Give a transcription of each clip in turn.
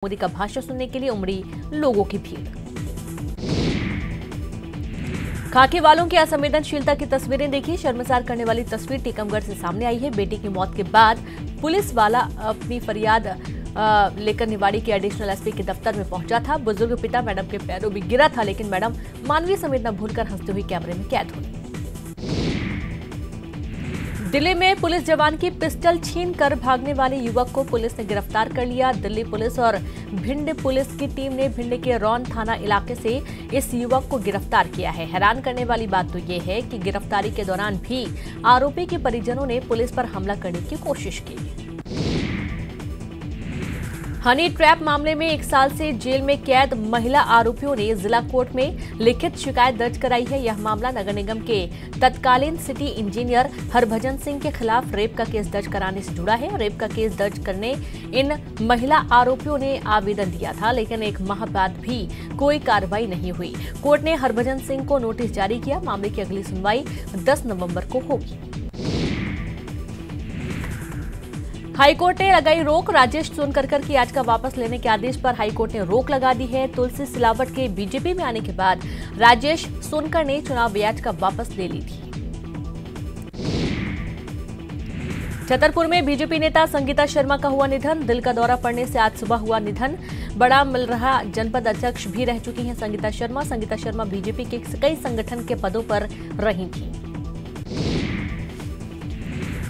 मोदी का भाषण सुनने के लिए उमड़ी लोगों की भीड़। खाकी वालों की असंवेदनशीलता की तस्वीरें देखी। शर्मसार करने वाली तस्वीर टीकमगढ़ से सामने आई है। बेटी की मौत के बाद पुलिस वाला अपनी फरियाद लेकर निवाड़ी के एडिशनल एसपी के दफ्तर में पहुंचा था। बुजुर्ग पिता मैडम के पैरों में गिरा था, लेकिन मैडम मानवीय संवेदना भूलकर हंसते हुए कैमरे में कैद हुई। दिल्ली में पुलिस जवान की पिस्टल छीनकर भागने वाले युवक को पुलिस ने गिरफ्तार कर लिया। दिल्ली पुलिस और भिंड पुलिस की टीम ने भिंड के रौन थाना इलाके से इस युवक को गिरफ्तार किया है। हैरान करने वाली बात तो ये है कि गिरफ्तारी के दौरान भी आरोपी के परिजनों ने पुलिस पर हमला करने की कोशिश की। हनी ट्रैप मामले में 1 साल से जेल में कैद महिला आरोपियों ने जिला कोर्ट में लिखित शिकायत दर्ज कराई है। यह मामला नगर निगम के तत्कालीन सिटी इंजीनियर हरभजन सिंह के खिलाफ रेप का केस दर्ज कराने से जुड़ा है। रेप का केस दर्ज करने इन महिला आरोपियों ने आवेदन दिया था, लेकिन 1 माह बाद भी कोई कार्रवाई नहीं हुई। कोर्ट ने हरभजन सिंह को नोटिस जारी किया। मामले की अगली सुनवाई 10 नवंबर को होगी। हाईकोर्ट ने लगाई रोक। राजेश सोनकरकर की याचिका वापस लेने के आदेश पर हाईकोर्ट ने रोक लगा दी है। तुलसी सिलावट के बीजेपी में आने के बाद राजेश सोनकर ने चुनाव याचिका वापस ले ली थी। छतरपुर में बीजेपी नेता संगीता शर्मा का हुआ निधन। दिल का दौरा पड़ने से आज सुबह हुआ निधन। बड़ा मिल रहा जनपद अध्यक्ष भी रह चुकी हैं संगीता शर्मा। संगीता शर्मा बीजेपी के कई संगठन के पदों पर रही थी।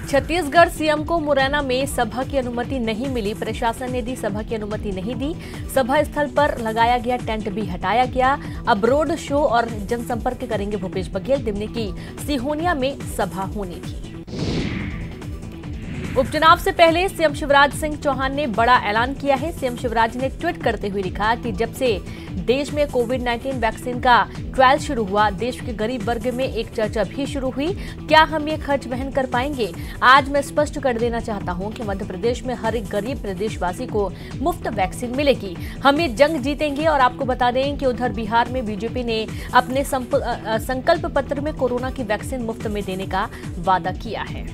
छत्तीसगढ़ सीएम को मुरैना में सभा की अनुमति नहीं मिली। प्रशासन ने दी, सभा की अनुमति नहीं दी। सभा स्थल पर लगाया गया टेंट भी हटाया गया। अब रोड शो और जनसंपर्क करेंगे भूपेश बघेल। दिमनी की सिहोनिया में सभा होनी थी। उपचुनाव से पहले सीएम शिवराज सिंह चौहान ने बड़ा ऐलान किया है। सीएम शिवराज ने ट्वीट करते हुए लिखा कि जब से देश में कोविड-19 वैक्सीन का ट्रायल शुरू हुआ, देश के गरीब वर्ग में एक चर्चा भी शुरू हुई, क्या हम ये खर्च वहन कर पाएंगे? आज मैं स्पष्ट कर देना चाहता हूं कि मध्य प्रदेश में हर एक गरीब प्रदेशवासी को मुफ्त वैक्सीन मिलेगी। हम ये जंग जीतेंगे। और आपको बता दें कि उधर बिहार में बीजेपी ने अपने संकल्प पत्र में कोरोना की वैक्सीन मुफ्त में देने का वादा किया है।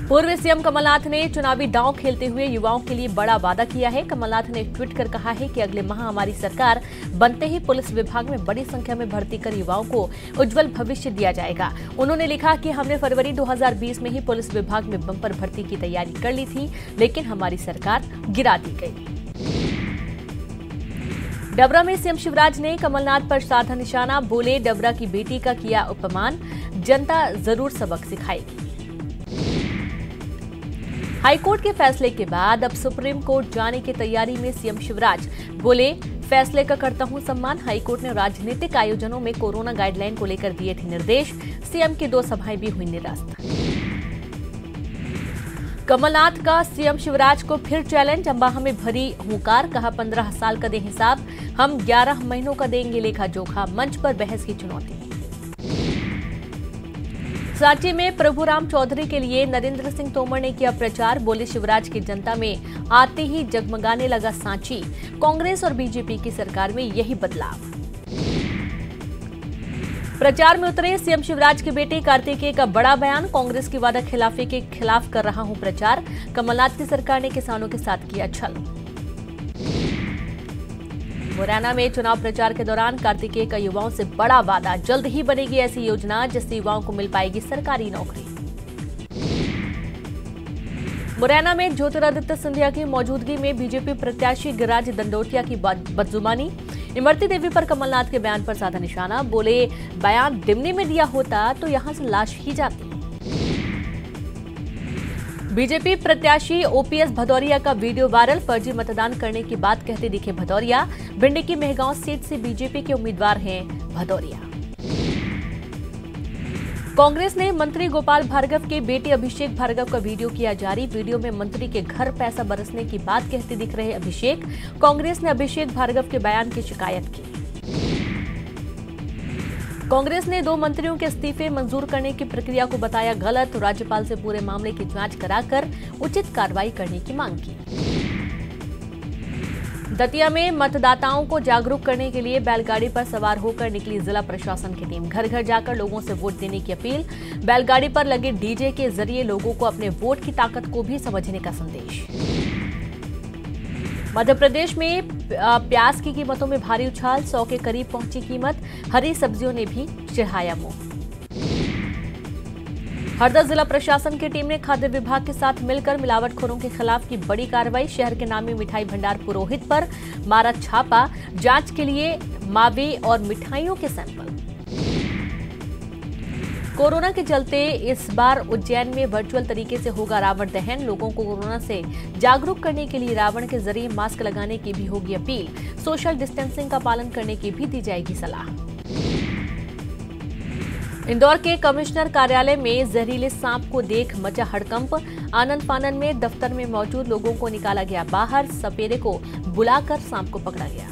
पूर्व सीएम कमलनाथ ने चुनावी दांव खेलते हुए युवाओं के लिए बड़ा वादा किया है। कमलनाथ ने ट्वीट कर कहा है कि अगले माह हमारी सरकार बनते ही पुलिस विभाग में बड़ी संख्या में भर्ती कर युवाओं को उज्जवल भविष्य दिया जाएगा। उन्होंने लिखा कि हमने फरवरी 2020 में ही पुलिस विभाग में बम्पर भर्ती की तैयारी कर ली थी, लेकिन हमारी सरकार गिरा दी गई। डबरा में सीएम शिवराज ने कमलनाथ पर साधा निशाना। बोले, डबरा की बेटी का किया अपमान, जनता जरूर सबक सिखाएगी। हाईकोर्ट के फैसले के बाद अब सुप्रीम कोर्ट जाने की तैयारी में सीएम शिवराज। बोले, फैसले का करता हूं सम्मान। हाईकोर्ट ने राजनीतिक आयोजनों में कोरोना गाइडलाइन को लेकर दिए थे निर्देश। सीएम की 2 सभाएं भी हुई निरस्त। कमलनाथ का सीएम शिवराज को फिर चैलेंज। अम्बाहा में भरी हुंकार, कहा 15 साल का दे हिसाब, हम 11 महीनों का देंगे लेखा जोखा। मंच पर बहस की चुनौती। सांची में प्रभुराम चौधरी के लिए नरेंद्र सिंह तोमर ने किया प्रचार। बोले, शिवराज की जनता में आते ही जगमगाने लगा सांची। कांग्रेस और बीजेपी की सरकार में यही बदलाव। प्रचार में उतरे सीएम शिवराज के बेटे कार्तिकेय का बड़ा बयान। कांग्रेस की वादा खिलाफी के खिलाफ कर रहा हूं प्रचार। कमलनाथ की सरकार ने किसानों के साथ किया छल। मुरैना में चुनाव प्रचार के दौरान कार्तिकेय का युवाओं से बड़ा वादा। जल्द ही बनेगी ऐसी योजना जिससे युवाओं को मिल पाएगी सरकारी नौकरी। मुरैना में ज्योतिरादित्य सिंधिया की मौजूदगी में बीजेपी प्रत्याशी गिरिराज दंडोतिया की बदजुबानी। इमरती देवी पर कमलनाथ के बयान पर साधा निशाना। बोले, बयान दिमनी में दिया होता तो यहां से लाश ही जाती। बीजेपी प्रत्याशी ओपीएस भदौरिया का वीडियो वायरल। फर्जी मतदान करने की बात कहते दिखे भदौरिया। भिंड की मेहगांव सीट से बीजेपी के उम्मीदवार हैं भदौरिया। कांग्रेस ने मंत्री गोपाल भार्गव के बेटे अभिषेक भार्गव का वीडियो किया जारी। वीडियो में मंत्री के घर पैसा बरसने की बात कहते दिख रहे अभिषेक। कांग्रेस ने अभिषेक भार्गव के बयान की शिकायत की। कांग्रेस ने 2 मंत्रियों के इस्तीफे मंजूर करने की प्रक्रिया को बताया गलत। राज्यपाल से पूरे मामले की जांच कराकर उचित कार्रवाई करने की मांग की। दतिया में मतदाताओं को जागरूक करने के लिए बैलगाड़ी पर सवार होकर निकली जिला प्रशासन की टीम। घर घर जाकर लोगों से वोट देने की अपील। बैलगाड़ी पर लगे डीजे के जरिए लोगों को अपने वोट की ताकत को भी समझने का संदेश। मध्य प्रदेश में प्याज की कीमतों में भारी उछाल, 100 के करीब पहुंची कीमत। हरी सब्जियों ने भी चढ़ाया मुंह। हरदा जिला प्रशासन की टीम ने खाद्य विभाग के साथ मिलकर मिलावटखोरों के खिलाफ की बड़ी कार्रवाई। शहर के नामी मिठाई भंडार पुरोहित पर मारा छापा। जांच के लिए मावे और मिठाइयों के सैंपल। कोरोना के चलते इस बार उज्जैन में वर्चुअल तरीके से होगा रावण दहन। लोगों को कोरोना से जागरूक करने के लिए रावण के जरिए मास्क लगाने की भी होगी अपील। सोशल डिस्टेंसिंग का पालन करने की भी दी जाएगी सलाह। इंदौर के कमिश्नर कार्यालय में जहरीले सांप को देख मचा हड़कंप। आनंद फानन में दफ्तर में मौजूद लोगों को निकाला गया बाहर। सपेरे को बुलाकर सांप को पकड़ा गया।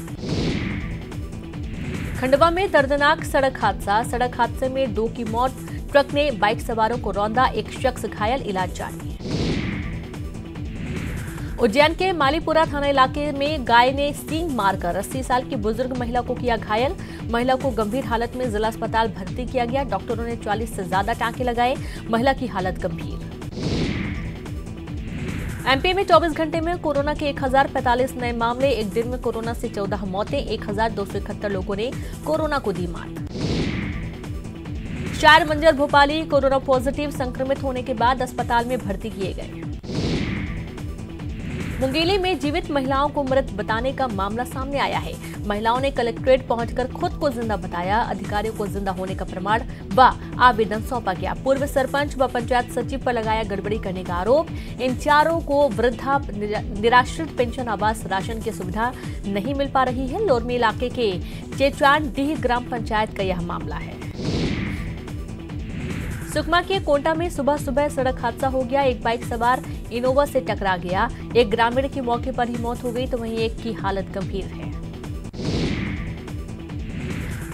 खंडवा में दर्दनाक सड़क हादसा। सड़क हादसे में 2 की मौत। ट्रक ने बाइक सवारों को रौंदा। एक शख्स घायल, इलाज जारी। उज्जैन के मालीपुरा थाना इलाके में गाय ने सींग मारकर 80 साल की बुजुर्ग महिला को किया घायल। महिला को गंभीर हालत में जिला अस्पताल भर्ती किया गया। डॉक्टरों ने 40 से ज्यादा टांके लगाए। महिला की हालत गंभीर। एमपी में 24 घंटे में कोरोना के 1045 नए मामले। एक दिन में कोरोना से 14 मौतें। 1271 लोगों ने कोरोना को दी मात। शायर मंजर भोपाली कोरोना पॉजिटिव संक्रमित होने के बाद अस्पताल में भर्ती किए गए। मुंगेली में जीवित महिलाओं को मृत बताने का मामला सामने आया है। महिलाओं ने कलेक्ट्रेट पहुंचकर खुद को जिंदा बताया। अधिकारियों को जिंदा होने का प्रमाण व आवेदन सौंपा गया। पूर्व सरपंच व पंचायत सचिव पर लगाया गड़बड़ी करने का आरोप। इन चारों को वृद्धा निराश्रित पेंशन आवास राशन की सुविधा नहीं मिल पा रही है। लोरमी इलाके के चेचान डीह ग्राम पंचायत का यह मामला है। सुकमा के कोंटा में सुबह सुबह सड़क हादसा हो गया। एक बाइक सवार इनोवा से टकरा गया। एक ग्रामीण की मौके पर ही मौत हो गई तो वहीं एक की हालत गंभीर है।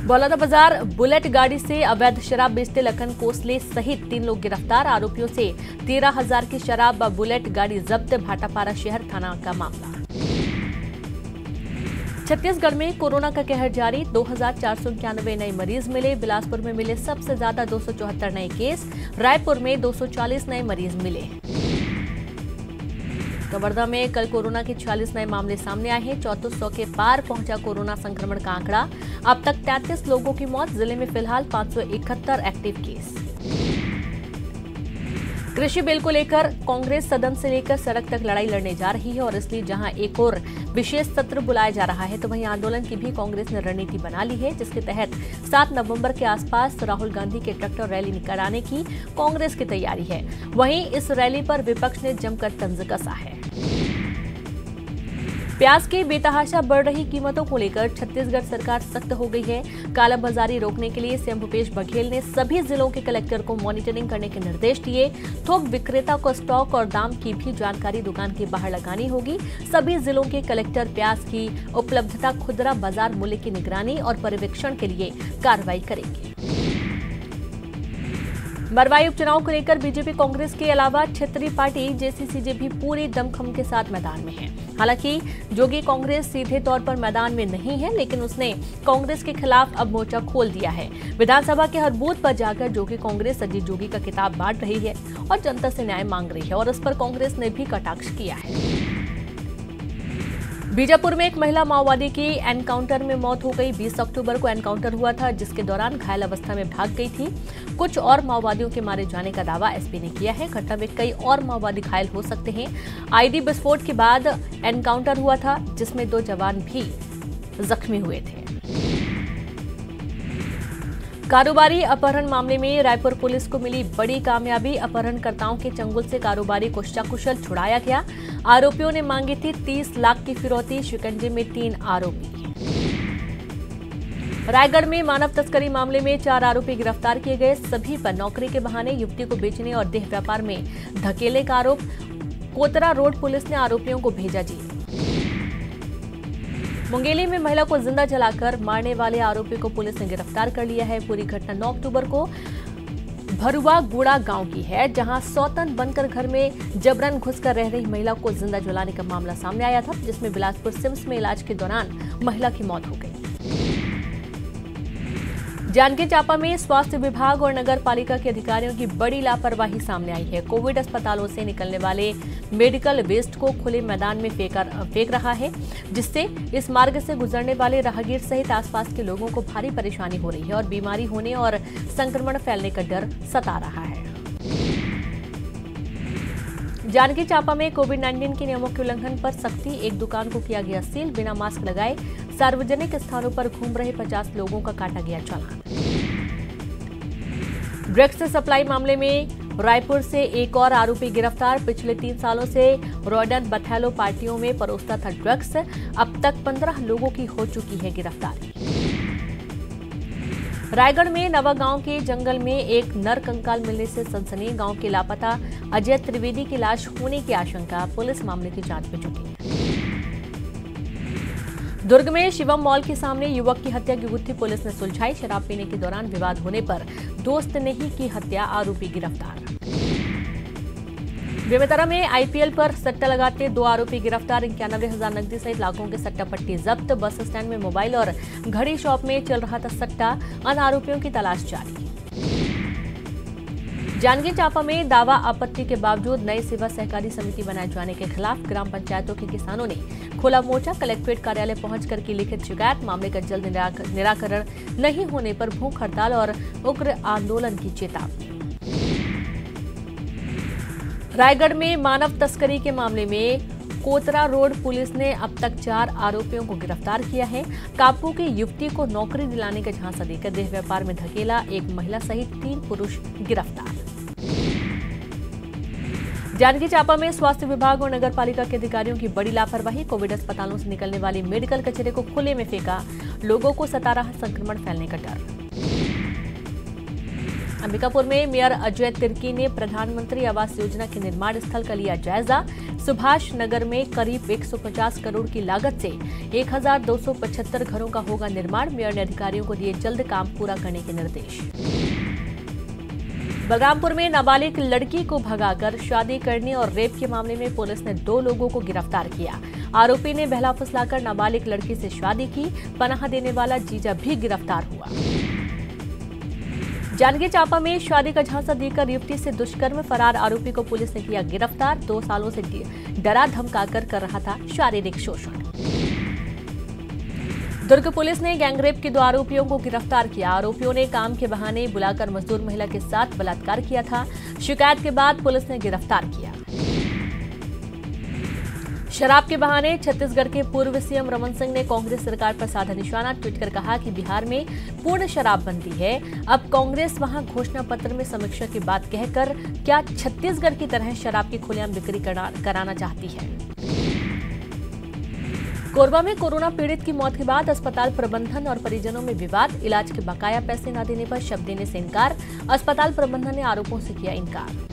बलौदाबाजार बुलेट गाड़ी से अवैध शराब बेचते लखन कोसले सहित 3 लोग गिरफ्तार। आरोपियों से 13,000 की शराब व बुलेट गाड़ी जब्त। भाटापारा शहर थाना का मामला। छत्तीसगढ़ में कोरोना का कहर जारी। 2,491 नए मरीज मिले। बिलासपुर में मिले सबसे ज्यादा 274 नए केस। रायपुर में 240 नए मरीज मिले। कवर्धा में कल कोरोना के 46 नए मामले सामने आए हैं। 3400 के पार पहुंचा कोरोना संक्रमण का आंकड़ा। अब तक 33 लोगों की मौत। जिले में फिलहाल 571 एक्टिव केस। कृषि बिल को लेकर कांग्रेस सदन से लेकर सड़क तक लड़ाई लड़ने जा रही है और इसलिए जहां एक और विशेष सत्र बुलाया जा रहा है तो वहीं आंदोलन की भी कांग्रेस ने रणनीति बना ली है, जिसके तहत 7 नवंबर के आसपास राहुल गांधी के ट्रैक्टर रैली निकालने की कांग्रेस की तैयारी है। वहीं इस रैली पर विपक्ष ने जमकर तंज कसा है। प्याज की बेतहाशा बढ़ रही कीमतों को लेकर छत्तीसगढ़ सरकार सख्त हो गई है। कालाबाजारी रोकने के लिए सीएम भूपेश बघेल ने सभी जिलों के कलेक्टर को मॉनिटरिंग करने के निर्देश दिए। थोक विक्रेता को स्टॉक और दाम की भी जानकारी दुकान के बाहर लगानी होगी। सभी जिलों के कलेक्टर प्याज की उपलब्धता, खुदरा बाजार मूल्य की निगरानी और पर्यवेक्षण के लिए कार्रवाई करेंगे। मरवाई उपचुनाव को लेकर बीजेपी कांग्रेस के अलावा क्षेत्रीय पार्टी जेसीसीजे भी पूरे दमखम के साथ मैदान में है। हालांकि जोगी कांग्रेस सीधे तौर पर मैदान में नहीं है, लेकिन उसने कांग्रेस के खिलाफ अब मोर्चा खोल दिया है। विधानसभा के हर बूथ पर जाकर जोगी कांग्रेस अजीत जोगी का खिताब बांट रही है और जनता से न्याय मांग रही है और इस पर कांग्रेस ने भी कटाक्ष किया है। बीजापुर में एक महिला माओवादी की एनकाउंटर में मौत हो गई। 20 अक्टूबर को एनकाउंटर हुआ था, जिसके दौरान घायल अवस्था में भाग गई थी। कुछ और माओवादियों के मारे जाने का दावा एसपी ने किया है। घटना में कई और माओवादी घायल हो सकते हैं। आईडी विस्फोट के बाद एनकाउंटर हुआ था, जिसमें 2 जवान भी जख्मी हुए थे। कारोबारी अपहरण मामले में रायपुर पुलिस को मिली बड़ी कामयाबी। अपहरणकर्ताओं के चंगुल से कारोबारी को सकुशल छुड़ाया गया। आरोपियों ने मांगी थी 30 लाख की फिरौती। शिकंजे में 3 आरोपी। रायगढ़ में मानव तस्करी मामले में 4 आरोपी गिरफ्तार किए गए। सभी पर नौकरी के बहाने युवती को बेचने और देह व्यापार में धकेलने का आरोप। कोतरा रोड पुलिस ने आरोपियों को भेजा जेल। मुंगेली में महिला को जिंदा जलाकर मारने वाले आरोपी को पुलिस ने गिरफ्तार कर लिया है। पूरी घटना 9 अक्टूबर को भरुआ गुड़ा गांव की है, जहां सौतन बनकर घर में जबरन घुसकर रह रही महिला को जिंदा जलाने का मामला सामने आया था, जिसमें बिलासपुर सिम्स में इलाज के दौरान महिला की मौत हो गई। जांजगीर चांपा में स्वास्थ्य विभाग और नगर पालिका के अधिकारियों की बड़ी लापरवाही सामने आई है। कोविड अस्पतालों से निकलने वाले मेडिकल वेस्ट को खुले मैदान में फेंक रहा है, जिससे इस मार्ग से गुजरने वाले राहगीर सहित आसपास के लोगों को भारी परेशानी हो रही है और बीमारी होने और संक्रमण फैलने का डर सता रहा है। जांजगीर चांपा में कोविड-19 के नियमों के उल्लंघन पर सख्ती, एक दुकान को किया गया सील, बिना मास्क लगाए सार्वजनिक स्थानों पर घूम रहे 50 लोगों का काटा गया चालान। ड्रग्स सप्लाई मामले में रायपुर से एक और आरोपी गिरफ्तार। पिछले 3 सालों से रॉयडन बथैलो पार्टियों में परोसता था ड्रग्स। अब तक 15 लोगों की हो चुकी है गिरफ्तारी। रायगढ़ में नवागांव के जंगल में एक नर कंकाल मिलने से सनसनी। गांव के लापता अजय त्रिवेदी की लाश होने की आशंका, पुलिस मामले की जांच में जुटी है। दुर्ग में शिवम मॉल के सामने युवक की हत्या की गुत्थी पुलिस ने सुलझाई। शराब पीने के दौरान विवाद होने पर दोस्त ने ही की हत्या, आरोपी गिरफ्तार। बेमेतरा में आईपीएल पर सट्टा लगाते 2 आरोपी गिरफ्तार। 91,000 नकदी सहित लाखों के सट्टा पट्टी जब्त। बस स्टैंड में मोबाइल और घड़ी शॉप में चल रहा था सट्टा। अन्य आरोपियों की तलाश जारी। जांजगीर चांपा में दावा आपत्ति के बावजूद नई सेवा सहकारी समिति बनाए जाने के खिलाफ ग्राम पंचायतों के किसानों ने खोला मोर्चा। कलेक्ट्रेट कार्यालय पहुंचकर की लिखित शिकायत। मामले का जल्द निराकरण नहीं होने पर भूख हड़ताल और उग्र आंदोलन की चेतावनी। रायगढ़ में मानव तस्करी के मामले में कोतरा रोड पुलिस ने अब तक 4 आरोपियों को गिरफ्तार किया है। काबू की युवती को नौकरी दिलाने का झांसा देकर देह व्यापार में धकेला, एक महिला सहित 3 पुरुष गिरफ्तार। जांजगीर चांपा में स्वास्थ्य विभाग और नगर पालिका के अधिकारियों की बड़ी लापरवाही। कोविड अस्पतालों से निकलने वाली मेडिकल कचरे को खुले में फेंका, लोगों को सता रहा संक्रमण फैलने का डर। अंबिकापुर में मेयर अजय तिर्की ने प्रधानमंत्री आवास योजना के निर्माण स्थल का लिया जायजा। सुभाष नगर में करीब 150 करोड़ की लागत से 1275 घरों का होगा निर्माण। मेयर ने अधिकारियों को दिए जल्द काम पूरा करने के निर्देश। बलरामपुर में नाबालिग लड़की को भगाकर शादी करने और रेप के मामले में पुलिस ने 2 लोगों को गिरफ्तार किया। आरोपी ने बहला फुसलाकर नाबालिग लड़की से शादी की। पनाह देने वाला जीजा भी गिरफ्तार हुआ। जांजगीर चांपा में शादी का झांसा देकर युवती से दुष्कर्म, फरार आरोपी को पुलिस ने किया गिरफ्तार। 2 सालों से डरा धमकाकर कर रहा था शारीरिक शोषण। दुर्ग पुलिस ने गैंगरेप के 2 आरोपियों को गिरफ्तार किया। आरोपियों ने काम के बहाने बुलाकर मजदूर महिला के साथ बलात्कार किया था। शिकायत के बाद पुलिस ने गिरफ्तार किया। शराब के बहाने छत्तीसगढ़ के पूर्व सीएम रमन सिंह ने कांग्रेस सरकार पर साधा निशाना। ट्वीट कर कहा कि बिहार में पूर्ण शराबबंदी है। अब कांग्रेस वहां घोषणा पत्र में समीक्षा की बात कहकर क्या छत्तीसगढ़ की तरह शराब की खुलेआम बिक्री कराना चाहती है। कोरबा में कोरोना पीड़ित की मौत के बाद अस्पताल प्रबंधन और परिजनों में विवाद। इलाज के बकाया पैसे न देने पर शव देने से इनकार। अस्पताल प्रबंधन ने आरोपों से किया इनकार।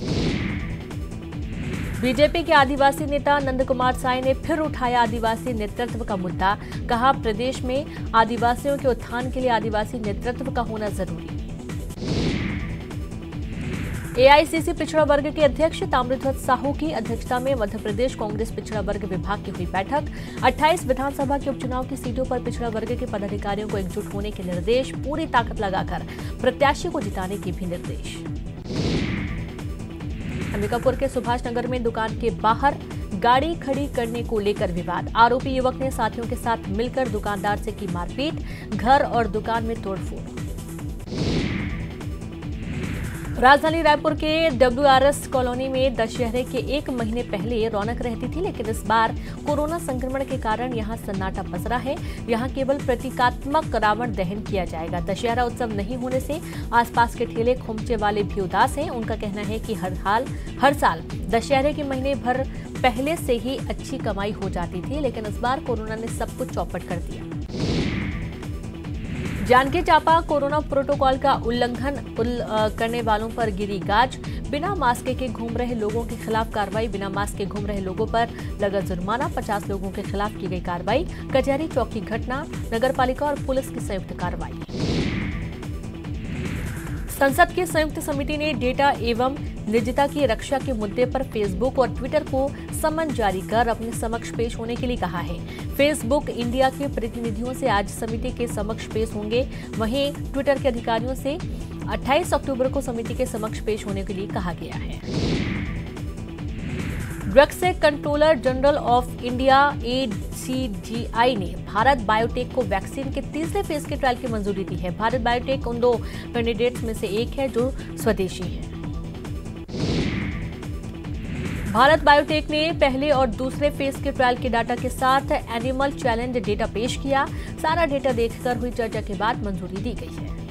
बीजेपी के आदिवासी नेता नंद कुमार साय ने फिर उठाया आदिवासी नेतृत्व का मुद्दा। कहा, प्रदेश में आदिवासियों के उत्थान के लिए आदिवासी नेतृत्व का होना जरूरी। एआईसीसी पिछड़ा वर्ग के अध्यक्ष ताम्रध्वज साहू की अध्यक्षता में मध्य प्रदेश कांग्रेस पिछड़ा वर्ग विभाग की हुई बैठक। 28 विधानसभा के उपचुनाव की सीटों पर पिछड़ा वर्ग के पदाधिकारियों को एकजुट होने के निर्देश। पूरी ताकत लगाकर प्रत्याशी को जिताने के भी निर्देश। अंबिकापुर के सुभाष नगर में दुकान के बाहर गाड़ी खड़ी करने को लेकर विवाद। आरोपी युवक ने साथियों के साथ मिलकर दुकानदार से की मारपीट। घर और दुकान में तोड़फोड़। राजधानी रायपुर के WRS कॉलोनी में दशहरे के 1 महीने पहले रौनक रहती थी, लेकिन इस बार कोरोना संक्रमण के कारण यहां सन्नाटा पसरा है। यहां केवल प्रतीकात्मक रावण दहन किया जाएगा। दशहरा उत्सव नहीं होने से आसपास के ठेले खोमचे वाले भी उदास हैं। उनका कहना है कि हर साल दशहरे के महीने भर पहले से ही अच्छी कमाई हो जाती थी, लेकिन इस बार कोरोना ने सब कुछ चौपट कर दिया। जांजगीर चांपा कोरोना प्रोटोकॉल का उल्लंघन करने वालों पर गिरी गाज। बिना मास्क के घूम रहे लोगों के खिलाफ कार्रवाई। बिना मास्क के घूम रहे लोगों पर लगा जुर्माना। 50 लोगों के खिलाफ की गई कार्रवाई। कचहरी चौकी घटना। नगरपालिका और पुलिस की संयुक्त कार्रवाई। संसद की संयुक्त समिति ने डेटा एवं निजता की रक्षा के मुद्दे पर फेसबुक और ट्विटर को समन जारी कर अपने समक्ष पेश होने के लिए कहा है। फेसबुक इंडिया के प्रतिनिधियों से आज समिति के समक्ष पेश होंगे, वहीं ट्विटर के अधिकारियों से 28 अक्टूबर को समिति के समक्ष पेश होने के लिए कहा गया है। Drugs controller general of India ACGI ने भारत बायोटेक को वैक्सीन के तीसरे फेज के ट्रायल की मंजूरी दी है। भारत बायोटेक उन 2 कैंडिडेट्स में से एक है जो स्वदेशी है। भारत बायोटेक ने पहले और दूसरे फेज के ट्रायल के डाटा के साथ एनिमल चैलेंज डेटा पेश किया। सारा डेटा देखकर हुई चर्चा के बाद मंजूरी दी गई है।